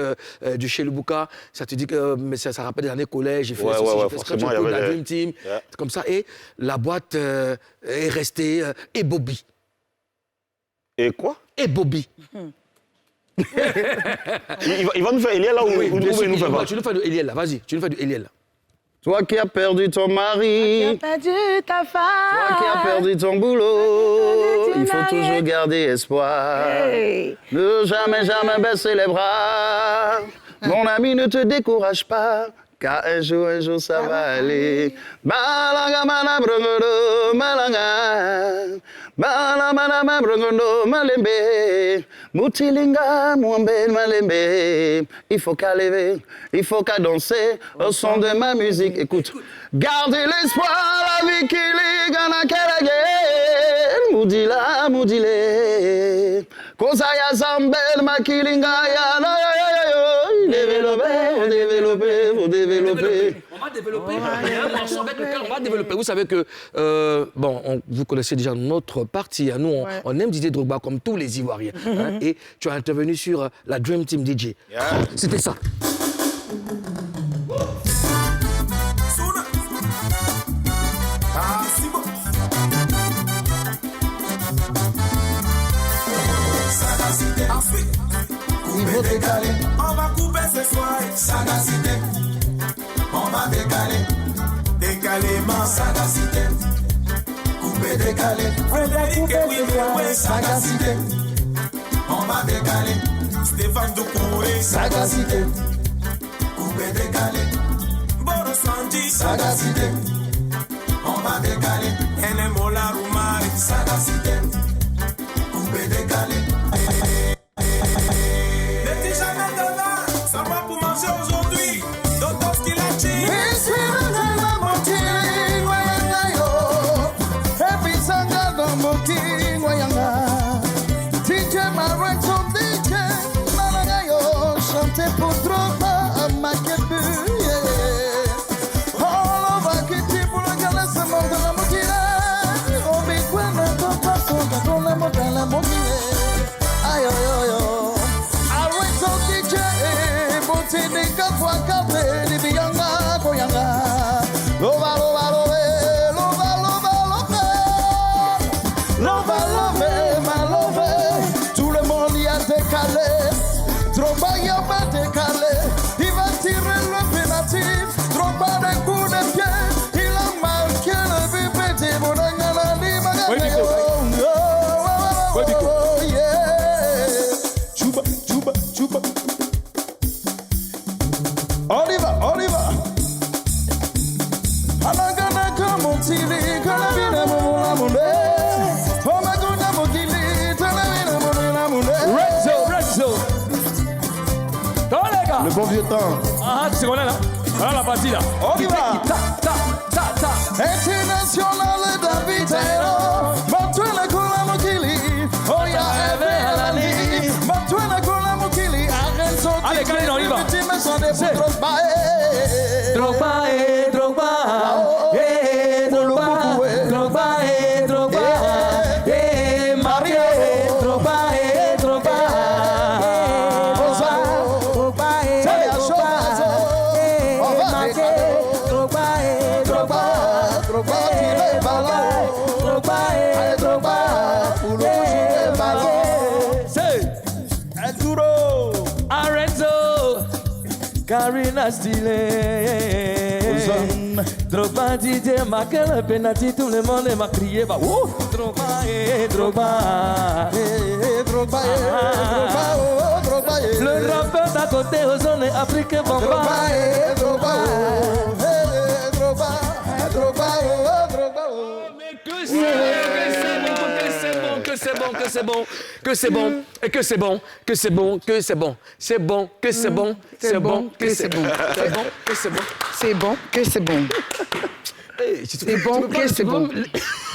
du Chelubouka, ça te dit que ça rappelle des années collège. J'ai fait ça. Quand tu écoutes la Dream Team, c'est comme ça. Et la boîte est restée. Et Bobby. Et quoi? Et Bobby. Il va nous faire Eliel là ou il nous fait pas? Tu nous fais du Eliel là, vas-y, tu nous fais du Eliel là. Toi qui as perdu ton mari, toi qui as perdu ta femme, toi qui as perdu ton boulot, il faut toujours garder espoir. Hey. Ne jamais baisser les bras. Mon ami, ne te décourage pas, car un jour, ça va aller. Balanga mana brongodo, malanga. Bala mana brongodo, malembe. Moutilinga, mwambe, malembe. Il faut qu'à lever, il faut qu'à danser au son de ma musique. Écoute, gardez l'espoir, la vie qui ligue en akelage. Moudila, moudile. Kozaya zambel, makilinga, ya, la, développer. On va développer. Il y a un morceau avec lequel on va développer. Vous savez que, vous connaissez déjà notre partie. Nous, on aime Didier Drogba comme tous les Ivoiriens. Et tu as intervenu sur la Dream Team DJ. C'était ça. Il faut décaler. On va couper ce soir. Sagacité. On va décaler. Décalement. Sagacité. Couper, décaler. Frédéric et sagacité. On va décaler. Stéphane Doucouré. Sagacité. Couper, décaler. Boris Sandy. Sagacité. On va décaler. Enemola Roumari. Sagacité. Couper, décaler. Ça va pour manger aujourd'hui. D'autres ce qu'il a dit. Pour Drogba, ma kebuye. Oh, va quitter pour la galère, c'est mon de la moitié. On vit quoi, notre façon de donner mon de la moitié. Aïe, aïe, aïe, aïe. Arrête son DJ, monter des gars, toi, capé, les bianga, koyanga. Lova, lova, lova, lova, lova, lova. Lova, lova, ma lova. Tout le monde y a décalé. Drogba y a pas décalé, il va tirer le pénatif. Drogba d'un coup de pied, il a marqué le but petit. Bonangala di magayo, oh yeah. Chuba, chuba, chuba. On y va. Anagana comme tili, kalabina moula moulé. Oh ma gona mokili, talabina moula moulé. Renzo. Le bon vieux temps. Ah, tu sais qu'on est là. Voilà la partie là. On y va. International David Taylor. Matuela Kula Mokili. Oh ya Evelani. Matuela Kula Mokili. Allez, Khalil, on y va. Drogba. Karina Stylé. Drogba, DJ, Makel, penalty, tout le monde m'a crié. Bah, ouf, Drogba, Drogba. Drogba, Drogba, oh, Drogba. Le rappeur d'à côté, Ozone, Afrique, Bomba. Drogba, Drogba, Drogba, Drogba, oh, Drogba. Que c'est bon, que c'est bon, que c'est bon, et que c'est bon, que c'est bon, que c'est bon, c'est bon, que c'est bon, c'est bon, que c'est bon, c'est bon, que c'est bon, c'est bon, que c'est bon. C'est bon, que c'est bon.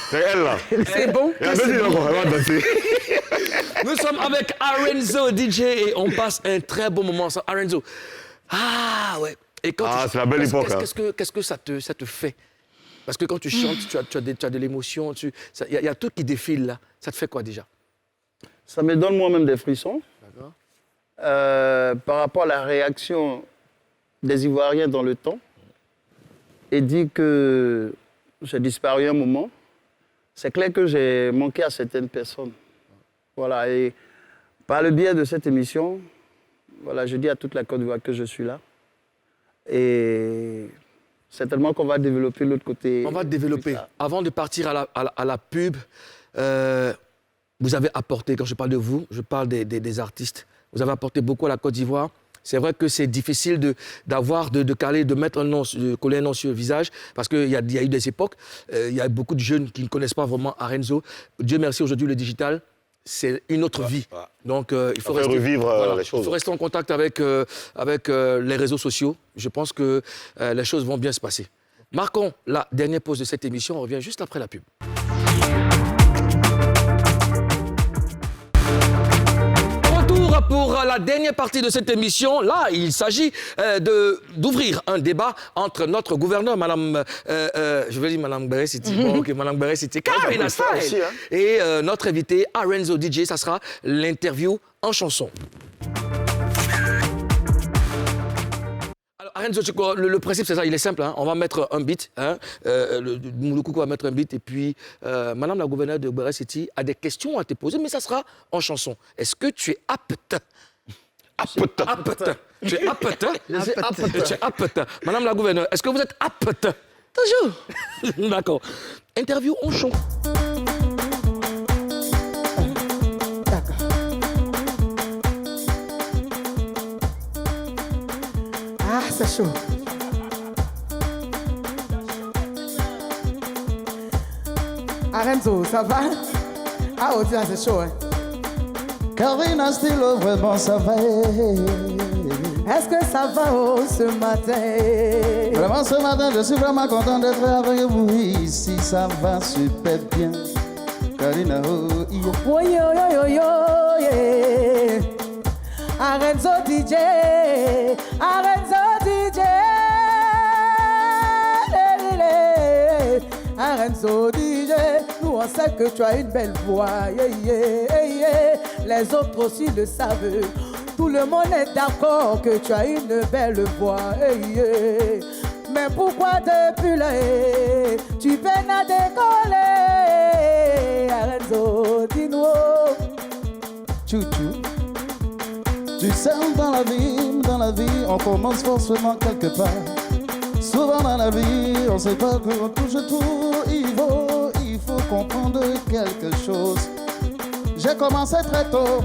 C'est elle là. C'est bon. Nous sommes avec Arenzo DJ et on passe un très bon moment ensemble. Arenzo. Ah ouais. Et quand c'est la belle époque. Qu'est-ce que ça te fait? Parce que quand tu chantes, tu as de l'émotion, il y a tout qui défile là. Ça te fait quoi déjà? Ça me donne moi-même des frissons. D'accord. Par rapport à la réaction des Ivoiriens dans le temps, et dit que j'ai disparu un moment, c'est clair que j'ai manqué à certaines personnes. Voilà, et par le biais de cette émission, voilà, je dis à toute la Côte d'Ivoire que je suis là. Et certainement qu'on va développer l'autre côté. On va développer. Avant de partir à la pub, vous avez apporté, quand je parle de vous, je parle des artistes. Vous avez apporté beaucoup à la Côte d'Ivoire. C'est vrai que c'est difficile de mettre un nom, de coller un nom sur le visage, parce qu'il y a eu des époques, il y a beaucoup de jeunes qui ne connaissent pas vraiment Arenzo. Dieu merci, aujourd'hui, le digital, c'est une autre vie. Ouais. Donc, il faut revivre les choses. Il faut rester en contact avec les réseaux sociaux. Je pense que les choses vont bien se passer. Marquons la dernière pause de cette émission. On revient juste après la pub. Pour la dernière partie de cette émission, là, il s'agit d'ouvrir un débat entre notre gouverneur, Madame, je vais dire Madame Beré-City, bon, ok, Madame Beré-City, Karina Style, et notre invité, Arenzo DJ, ça sera l'interview en chanson. Arenzo, le principe, c'est ça, il est simple. Hein. On va mettre un beat. Hein. Moulokoukou va mettre un beat. Et puis, Madame la gouverneure de Beré-City a des questions à te poser, mais ça sera en chanson. Est-ce que tu es apte? Apte. Tu es apte? Je suis apte. Tu es apte. Madame la gouverneure, est-ce que vous êtes apte? Toujours. D'accord. Interview en chant. C'est chaud. Arenzo, ça va? Ah, oh, tiens, c'est chaud, hein? Karina Style, vraiment, ça va. Est-ce que ça va, oh, ce matin? Vraiment, ce matin, je suis vraiment content d'être avec vous ici. Ça va super bien. Karina, oh, yeah. Oh, yo, yo, yo, yo, yeah. Arenzo DJ, Arenzo DJ, Arenzo DJ, nous on sait que tu as une belle voix, yeah, yeah, yeah. Les autres aussi le savent, tout le monde est d'accord que tu as une belle voix, yeah, yeah. Mais pourquoi depuis là, tu peines à décoller, Arenzo, dis-nous. Chouchou. Tu sais, dans la vie, on commence forcément quelque part. Souvent dans la vie, on sait pas qu'on touche tout. Il faut comprendre quelque chose. J'ai commencé très tôt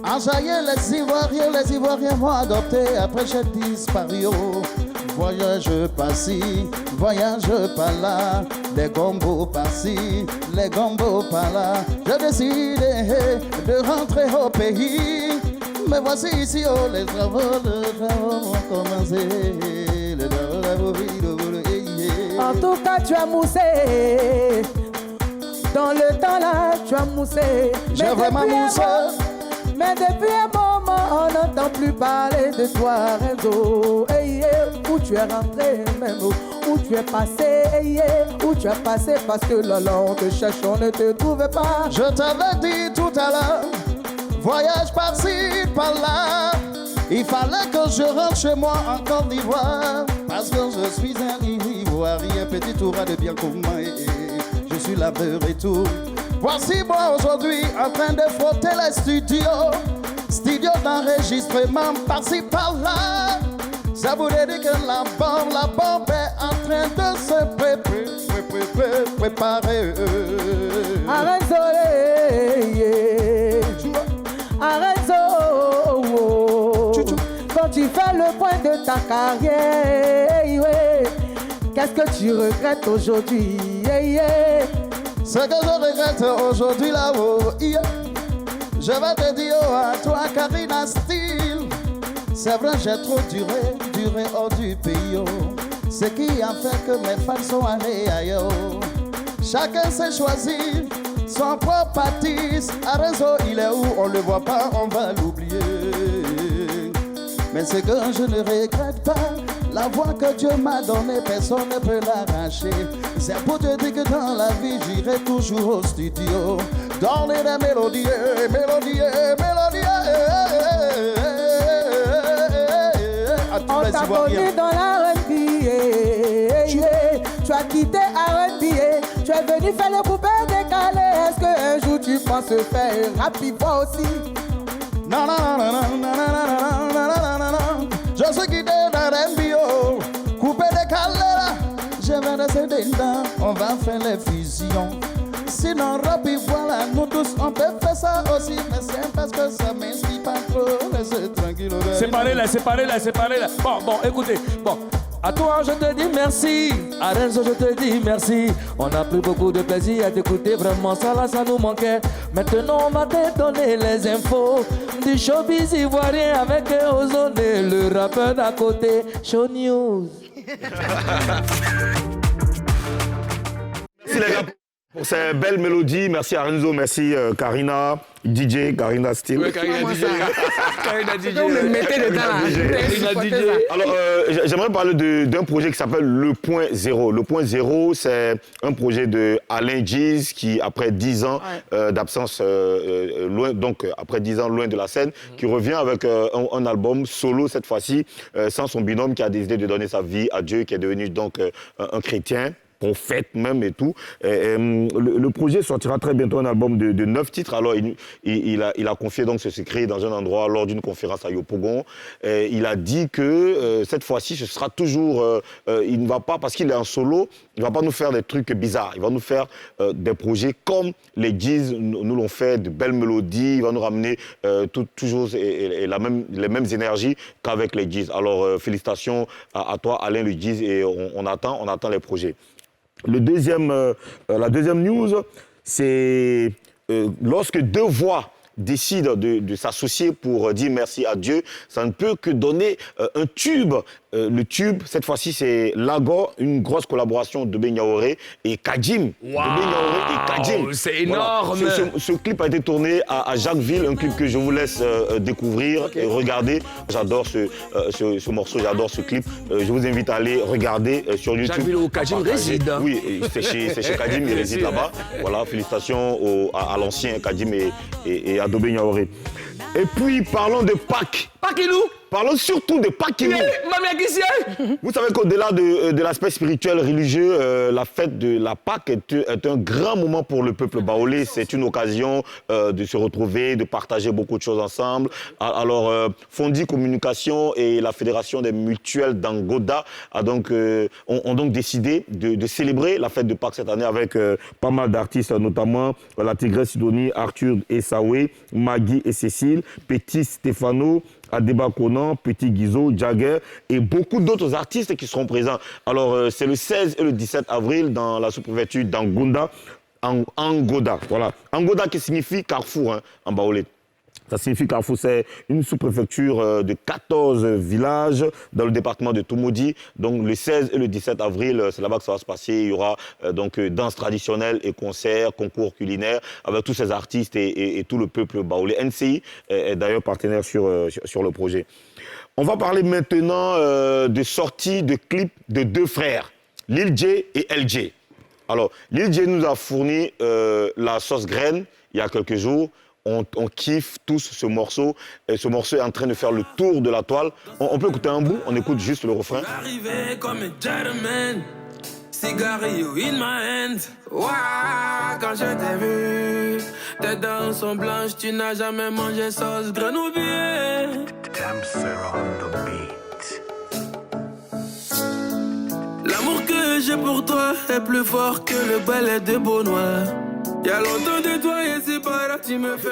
à jaillir les Ivoiriens m'ont adopté. Après j'ai disparu. Voyage par-ci, voyage par-là, des gombos par-ci, les gombos par-là. J'ai décidé de rentrer au pays. Mais voici ici, oh, les travaux vont commencer. En tout cas, tu as moussé. Dans le temps là, tu as moussé. J'ai vraiment moussé. Mais depuis un moment, on n'entend plus parler de toi, Renzo. Hey, où tu es rentré, même où tu es passé, hey, où tu as passé, parce que là, on te cherche, on ne te trouve pas. Je t'avais dit tout à l'heure. Voyage par-ci, par-là. Il fallait que je rentre chez moi en Côte d'Ivoire. Parce que je suis un Ivoirien, petit tour de bien commun. Je suis labeur et tout. Voici moi aujourd'hui en train de frotter les studios. Studio d'enregistrement par-ci, par-là. Ça vous dit que la bombe est en train de se préparer. Arrête-toi, quand tu fais le point de ta carrière, qu'est-ce que tu regrettes aujourd'hui? Ce que je regrette aujourd'hui là-haut, je vais te dire à toi, Karina Steele. C'est vrai, j'ai trop duré hors du pays. Ce qui a fait que mes fans sont allés ailleurs. Chacun s'est choisi son propre artiste. À réseau, il est où? On le voit pas, on va l'oublier. Mais c'est que je ne regrette pas. La voix que Dieu m'a donnée, personne ne peut l'arracher. C'est pour te dire que dans la vie, j'irai toujours au studio. Donner des mélodies, On t'a connu dans la R&B, tu as quitté R&B, tu es venu faire le coupé décalé. Est-ce qu'un jour tu penses faire rapidement aussi? Non. Je suis quitté dans R&B, coupé décalé là. Je vais rester dedans, on va faire les fusions. Sinon, Robbie, voilà, nous tous, on peut faire ça aussi. Mais c'est parce que ça m'inspire pas trop. Laissez tranquille. Séparez là. Bon, écoutez. Bon, à toi, je te dis merci. À Renzo, je te dis merci. On a pris beaucoup de plaisir à t'écouter. Vraiment, ça là, ça nous manquait. Maintenant, on va te donner les infos du showbiz ivoirien avec Ozone, le rappeur d'à côté. Show News. Merci les gars pour ces belles mélodies. Merci à Renzo, merci Karina, DJ, Karina Steele. Oui, Karina DJ. Karina DJ. Vous me mettez dedans. Karina DJ. Alors, j'aimerais parler d'un projet qui s'appelle Le Point Zéro. Le Point Zéro, c'est un projet de Alain Giz qui, après 10 ans d'absence, après 10 ans loin de la scène, qui revient avec un album solo cette fois-ci, sans son binôme qui a décidé de donner sa vie à Dieu, qui est devenu donc un chrétien. Prophète même et tout. Le projet sortira très bientôt, un album de 9 titres. Alors, il a confié donc ce secret dans un endroit lors d'une conférence à Yopougon. Il a dit que cette fois-ci, ce sera toujours... il ne va pas, parce qu'il est en solo, il ne va pas nous faire des trucs bizarres. Il va nous faire des projets comme les Giz nous l'ont fait, de belles mélodies. Il va nous ramener toujours les mêmes énergies qu'avec les Giz. Alors, félicitations à toi, Alain le Giz, et on attend les projets. La deuxième news, c'est lorsque deux voix décident de s'associer pour dire merci à Dieu, ça ne peut que donner un tube. Le tube, cette fois-ci, c'est Lago, une grosse collaboration de Benyaoré et Kadim. Wow, c'est énorme. Voilà. Ce clip a été tourné à Jacquesville, un clip que je vous laisse découvrir et regarder. J'adore ce morceau, j'adore ce clip. Je vous invite à aller regarder sur YouTube. Jacquesville où Kadim réside. Oui, c'est chez Kadim, il réside là-bas. Voilà, félicitations à l'ancien Kadim et à Dobé Niaoré. Et puis, parlons de Pâques. Pakilou. Parlons surtout de Pakilou. Vous savez qu'au-delà de l'aspect spirituel, religieux, la fête de la Pâques est un grand moment pour le peuple baolé. C'est une occasion de se retrouver, de partager beaucoup de choses ensemble. Alors, Fondi Communication et la Fédération des mutuelles d'Angoda ont donc décidé de célébrer la fête de Pâques cette année avec pas mal d'artistes, notamment la Tigresse Sidonie, Arthur Essaoué, Maggie et Cécile, Petit Stéphano, Adeba Conan, Petit Guizot, Jagger et beaucoup d'autres artistes qui seront présents. Alors, c'est le 16 et le 17 avril dans la sous-préfecture d'Angoda. Angoda, voilà. Angoda qui signifie carrefour en baolé. Ça signifie Carrefour, c'est une sous-préfecture de 14 villages dans le département de Toumoudi. Donc le 16 et le 17 avril, c'est là-bas que ça va se passer. Il y aura donc danse traditionnelle et concerts, concours culinaires avec tous ces artistes et tout le peuple baoulé. NCI est d'ailleurs partenaire sur le projet. On va parler maintenant de sortie de clips de deux frères, Lil J et LJ. Alors, Lil J nous a fourni la sauce graine il y a quelques jours. On kiffe tous ce morceau. Et ce morceau est en train de faire le tour de la toile. On peut écouter un bout, on écoute juste le refrain. Arrivé comme un gentleman, cigarillo in my hand. Wow, quand je t'ai vu, tes dents sont blanches, tu n'as jamais mangé sauce grenouille. Damser on the beat. j'ai pour toi est plus fort que le ballet de Beaunois. Y'a longtemps de toi et c'est pas là tu me fais.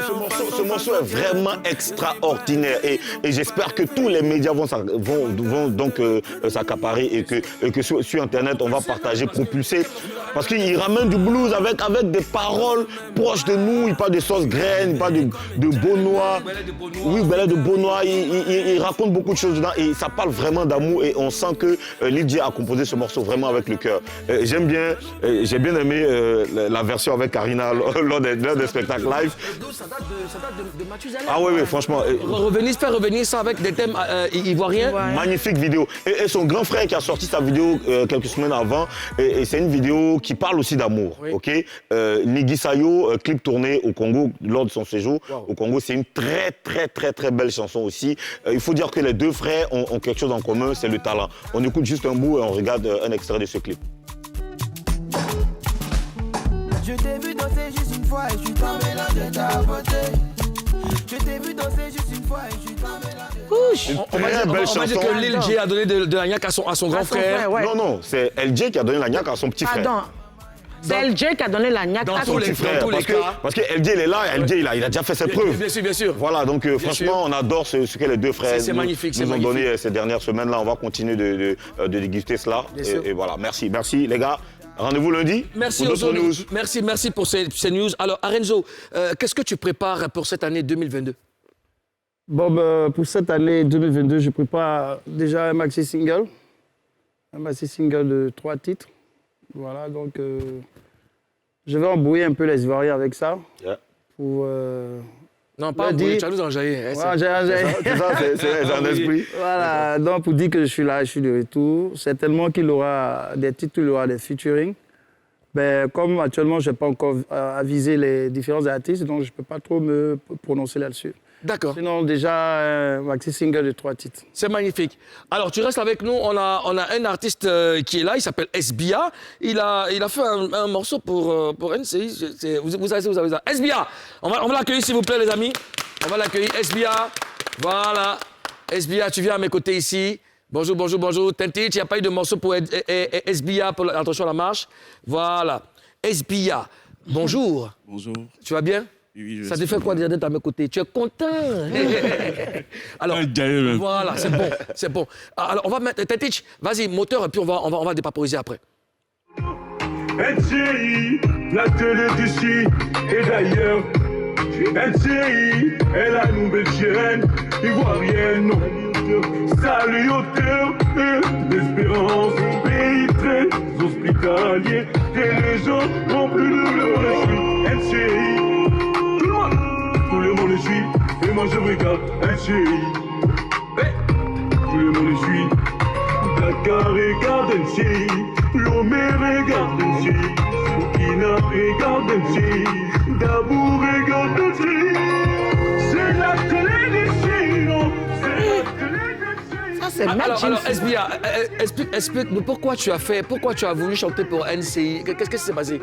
Ce morceau est vraiment extraordinaire et j'espère que tous les médias vont donc s'accaparer et que sur Internet on va partager, propulser parce qu'il ramène du blues avec des paroles proches de nous. Il parle de sauce graine, il parle de Beaunois. Oui, ballet de Beaunois. Il raconte beaucoup de choses dedans et ça parle vraiment d'amour et on sent que Lil J a composé ce morceau vraiment avec le cœur. J'ai bien aimé la version avec Karina lors des spectacles live. Ça date de Mathusalem. Ah oui, franchement. Faire revenir ça avec des thèmes ivoiriens. Magnifique vidéo. Et son grand frère qui a sorti sa vidéo quelques semaines avant, et c'est une vidéo qui parle aussi d'amour. Oui. Okay? Nigui Sayo, clip tourné au Congo lors de son séjour. Wow. Au Congo, c'est une très, très, très, très belle chanson aussi. Il faut dire que les deux frères ont quelque chose en commun, c'est le talent. On écoute juste un bout et on regarde un extrait de ce clip. Je t'ai vu danser juste une fois et je suis tombé là de ta beauté. Je t'ai vu danser juste une fois et je suis tombé là de on va dire que Lil J a donné de la niaque à son grand frère. Ouais. Non, c'est LJ qui a donné la niaque à son petit frère. Pardon. C'est LJ qui a donné la niaque à son petit frère. Parce que LJ il est là, LJ il a déjà fait ses preuves. Bien sûr. Voilà, donc franchement, on adore ce que les deux frères nous ont donné ces dernières semaines. Là, on va continuer de déguster cela. Et voilà, merci les gars. Rendez-vous lundi merci pour d'autres news. Merci pour ces news. Alors, Arenzo, qu'est-ce que tu prépares pour cette année 2022? Bon, pour cette année 2022, je prépare déjà un maxi single de 3 titres. Voilà, donc je vais embrouiller un peu les Ivoiriens avec ça. Yeah. Pour, non, pas embrouiller, tu vas nous enjailler. C'est un esprit. Voilà, donc pour dire que je suis là, je suis de retour. Certainement qu'il aura des titres, il aura des featuring. Mais comme actuellement, je n'ai pas encore avisé les différents artistes, donc je ne peux pas trop me prononcer là-dessus. D'accord. Sinon, déjà, un maxi single de 3 titres. C'est magnifique. Alors, tu restes avec nous. On a un artiste qui est là, il s'appelle SBA. Il a fait un morceau pour NCI. Vous savez ça. SBA, on va l'accueillir, s'il vous plaît, les amis. On va l'accueillir. SBA, voilà. SBA, tu viens à mes côtés ici. Bonjour. Tintich, il n'y a pas eu de morceau pour SBA, pour attention à la marche. Voilà. SBA, bonjour. Bonjour. Tu vas bien? Oui, ça te fait quoi déjà d'être à mes côtés? Tu es content? Alors, voilà, c'est bon. Alors, on va mettre... Tintich, vas-y, moteur, et puis on va dépaporiser après. NCI, la télé d'ici et d'ailleurs. NCI est la nouvelle chaîne ivoirienne. Salut auteur d'espérance, pays très hospitalier. Et les gens n'ont plus de NCI. Tout le monde le suit, et moi je regarde NCI. Tout le monde le suit. Dakar regarde NCI, Lomé regarde NCI, Burkina regarde NCI, Dabou regarde NCI. C'est la télé d'ici, c'est la télé d'ici. Ça c'est magique. Alors SBA, explique-nous pourquoi tu as voulu chanter pour NCI. Qu'est-ce qui s'est passé?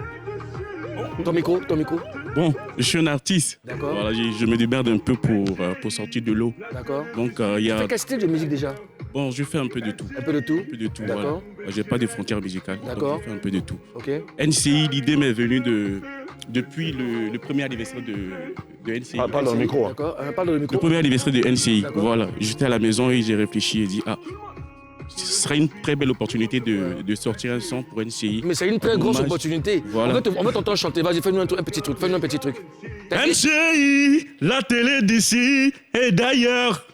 Ton micro. Bon, je suis un artiste. D'accord. Voilà, je me déberde un peu pour sortir de l'eau. D'accord. Donc, tu fais quel style de musique déjà? Bon, je fais un peu de tout. Un peu de tout? Un peu de tout, D'accord. Voilà. J'ai pas de frontières musicales. D'accord. Donc je fais un peu de tout. Ok. NCI, l'idée m'est venue depuis le premier anniversaire de NCI. Parle dans le micro. D'accord. Parle dans le micro. Le premier anniversaire de NCI. Voilà. J'étais à la maison et j'ai réfléchi et dit ce serait une très belle opportunité de sortir un son pour NCI. Mais c'est une très grosse opportunité. Voilà. On va t'entendre chanter. Vas-y, fais-nous un petit truc. NCI, la télé d'ici et d'ailleurs.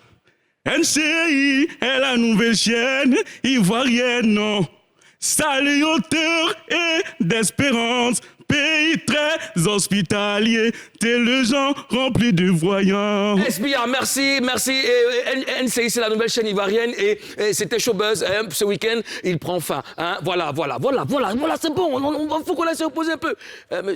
NCI est la nouvelle chaîne ivoirienne. Salut auteur et d'espérance. Pays très hospitalier, t'es le gens rempli de voyants. SBA, merci. Et NCI, c'est la nouvelle chaîne ivoirienne et c'était Showbuzz ce week-end. Il prend fin. Hein. Voilà, c'est bon. Il faut qu'on laisse se reposer un peu.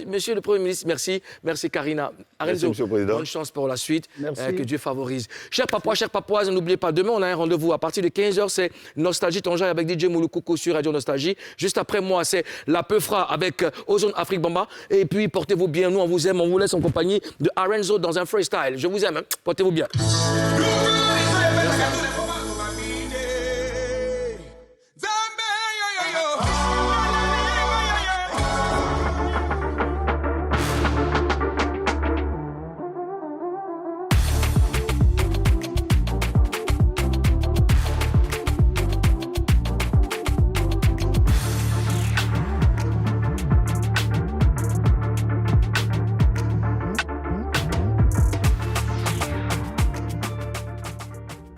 Monsieur le Premier ministre, merci Karina. Merci, Monsieur le Président. Bonne chance pour la suite. Merci. Que Dieu favorise. Chers Papois, chères Papouaises, n'oubliez pas, demain, on a un rendez-vous à partir de 15h. C'est Nostalgie Tonja avec DJ Mouloukoukou sur Radio Nostalgie. Juste après moi, c'est La Peufra avec Ozone Afrique Bamba. Et puis, portez-vous bien. Nous, on vous aime. On vous laisse en compagnie de Arenzo dans un freestyle. Je vous aime. Portez-vous bien.